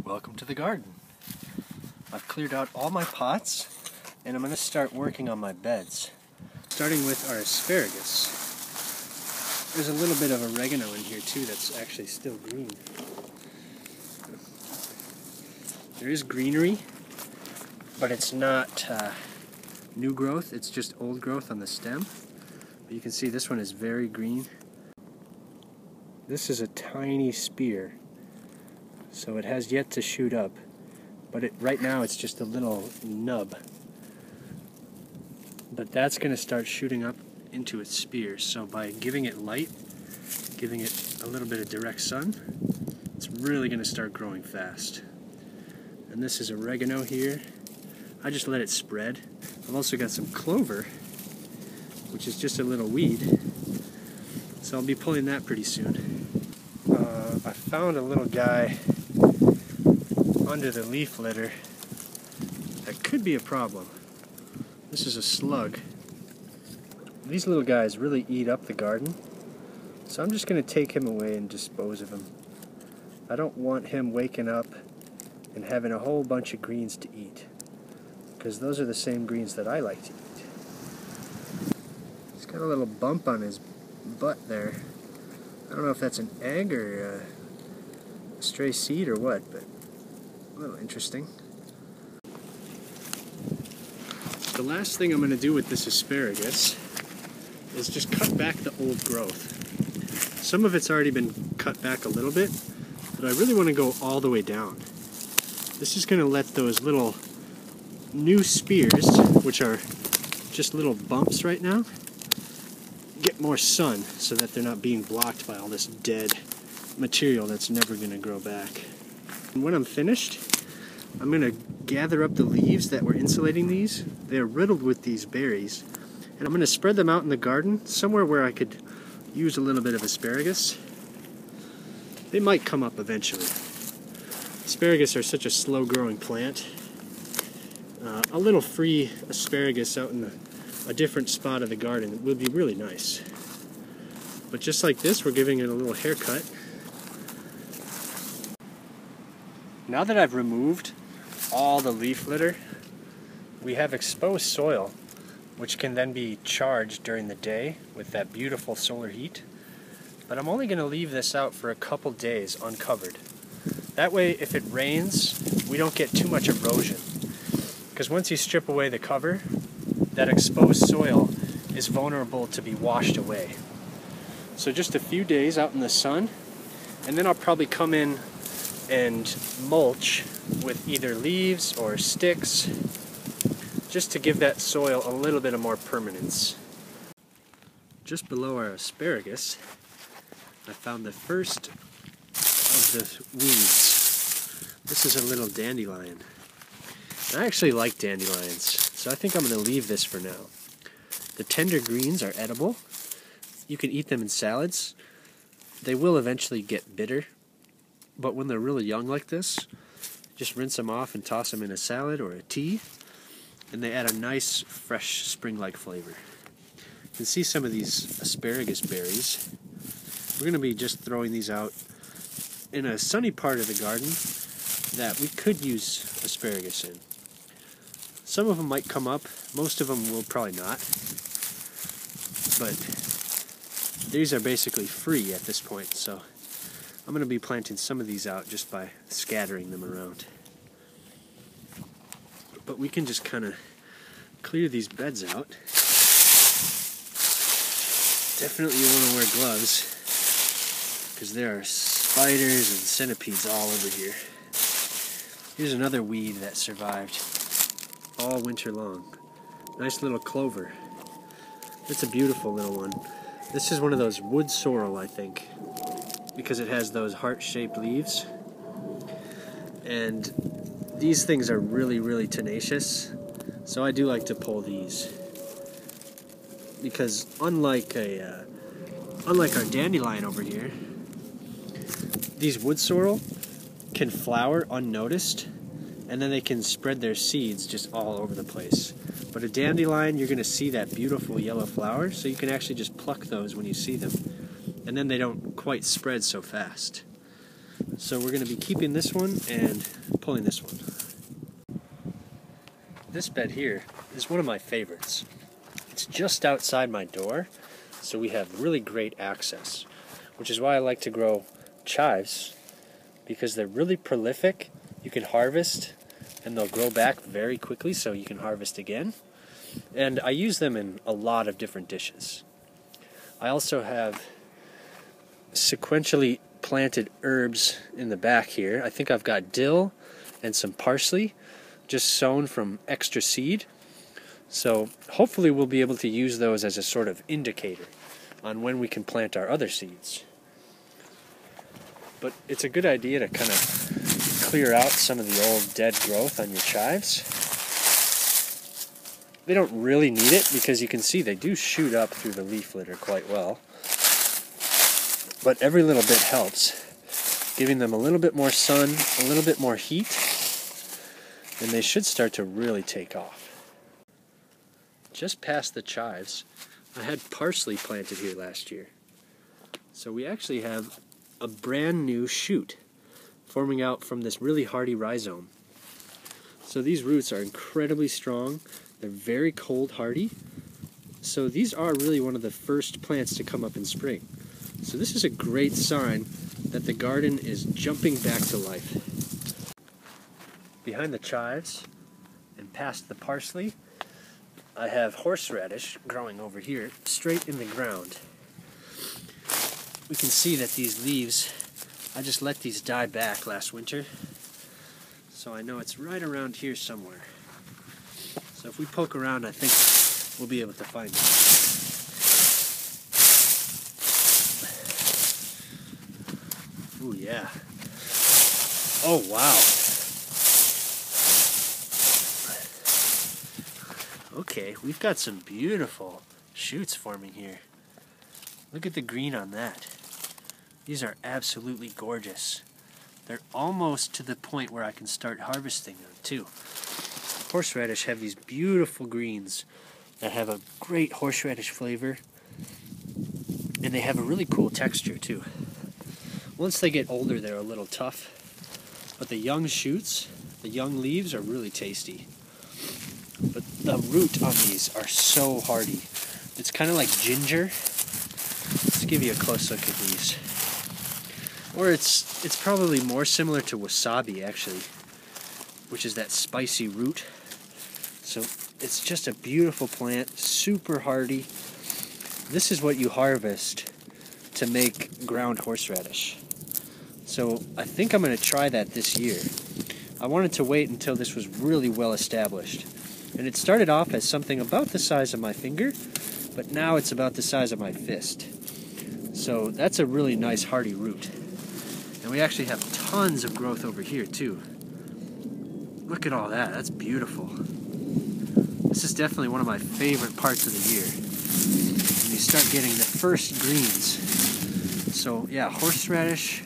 Welcome to the garden. I've cleared out all my pots and I'm going to start working on my beds. Starting with our asparagus. There's a little bit of oregano in here too that's actually still green. There is greenery, but it's not new growth, it's just old growth on the stem. But you can see this one is very green. This is a tiny spear, so it has yet to shoot up, but right now it's just a little nub. But that's going to start shooting up into its spear, so by giving it light, giving it a little bit of direct sun, it's really going to start growing fast. And this is oregano here. I just let it spread. I've also got some clover, which is just a little weed, so I'll be pulling that pretty soon. I found a little guy under the leaf litter that could be a problem. This is a slug. These little guys really eat up the garden, so I'm just going to take him away and dispose of him. I don't want him waking up and having a whole bunch of greens to eat, because those are the same greens that I like to eat. He's got a little bump on his butt there. I don't know if that's an egg or a stray seed or what, but a little interesting. The last thing I'm going to do with this asparagus is just cut back the old growth. Some of it's already been cut back a little bit, but I really want to go all the way down. This is going to let those little new spears, which are just little bumps right now, get more sun so that they're not being blocked by all this dead material that's never going to grow back. And when I'm finished, I'm going to gather up the leaves that were insulating these. They're riddled with these berries, and I'm going to spread them out in the garden somewhere where I could use a little bit of asparagus. They might come up eventually. Asparagus are such a slow growing plant. A little free asparagus out in a different spot of the garden would be really nice. But just like this, we're giving it a little haircut. Now that I've removed all the leaf litter, we have exposed soil, which can then be charged during the day with that beautiful solar heat. But I'm only going to leave this out for a couple days uncovered. That way, if it rains, we don't get too much erosion. Because once you strip away the cover, that exposed soil is vulnerable to be washed away. So just a few days out in the sun, and then I'll probably come in and mulch with either leaves or sticks, just to give that soil a little bit of more permanence. Just below our asparagus, I found the first of the weeds. This is a little dandelion. I actually like dandelions, so I think I'm going to leave this for now. The tender greens are edible. You can eat them in salads. They will eventually get bitter, but when they're really young like this, just rinse them off and toss them in a salad or a tea, and they add a nice, fresh, spring-like flavor. You can see some of these asparagus berries. We're going to be just throwing these out in a sunny part of the garden that we could use asparagus in. Some of them might come up, most of them will probably not, but these are basically free at this point, so I'm going to be planting some of these out just by scattering them around. But we can just kind of clear these beds out. Definitely you want to wear gloves, because there are spiders and centipedes all over here. Here's another weed that survived all winter long. Nice little clover. It's a beautiful little one. This is one of those wood sorrel, I think, because it has those heart-shaped leaves. And these things are really, really tenacious, so I do like to pull these. Because unlike our dandelion over here, these wood sorrel can flower unnoticed, and then they can spread their seeds just all over the place. But a dandelion, you're going to see that beautiful yellow flower, so you can actually just pluck those when you see them. And then they don't quite spread so fast. So we're going to be keeping this one and pulling this one. This bed here is one of my favorites. It's just outside my door, so we have really great access, which is why I like to grow chives, because they're really prolific. You can harvest and they'll grow back very quickly, so you can harvest again. And I use them in a lot of different dishes. I also have sequentially planted herbs in the back here. I think I've got dill and some parsley just sown from extra seed. So hopefully we'll be able to use those as a sort of indicator on when we can plant our other seeds. But it's a good idea to kind of clear out some of the old dead growth on your chives. They don't really need it because you can see they do shoot up through the leaf litter quite well. But every little bit helps, giving them a little bit more sun, a little bit more heat, and they should start to really take off. Just past the chives, I had parsley planted here last year. So we actually have a brand new shoot forming out from this really hardy rhizome. So these roots are incredibly strong. They're very cold hardy. So these are really one of the first plants to come up in spring. So this is a great sign that the garden is jumping back to life. Behind the chives and past the parsley, I have horseradish growing over here, straight in the ground. We can see that these leaves, I just let these die back last winter, so I know it's right around here somewhere. So if we poke around, I think we'll be able to find it. Ooh, yeah. Oh, wow. Okay, we've got some beautiful shoots forming here. Look at the green on that. These are absolutely gorgeous. They're almost to the point where I can start harvesting them too. Horseradish have these beautiful greens that have a great horseradish flavor, and they have a really cool texture too. Once they get older, they're a little tough, but the young shoots, the young leaves are really tasty. But the root on these are so hardy. It's kind of like ginger. Let's give you a close look at these. Or it's probably more similar to wasabi, actually, which is that spicy root. So it's just a beautiful plant, super hardy. This is what you harvest to make ground horseradish. So I think I'm going to try that this year. I wanted to wait until this was really well established. And it started off as something about the size of my finger, but now it's about the size of my fist. So that's a really nice hardy root. And we actually have tons of growth over here too. Look at all that, that's beautiful. This is definitely one of my favorite parts of the year, when you start getting the first greens. So yeah, horseradish,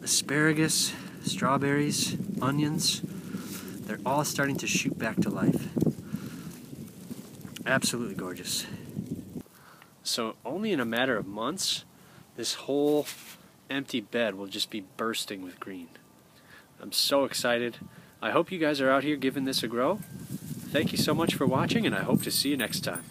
asparagus, strawberries, onions, they're all starting to shoot back to life. Absolutely gorgeous. So only in a matter of months, this whole empty bed will just be bursting with green. I'm so excited. I hope you guys are out here giving this a grow. Thank you so much for watching, and I hope to see you next time.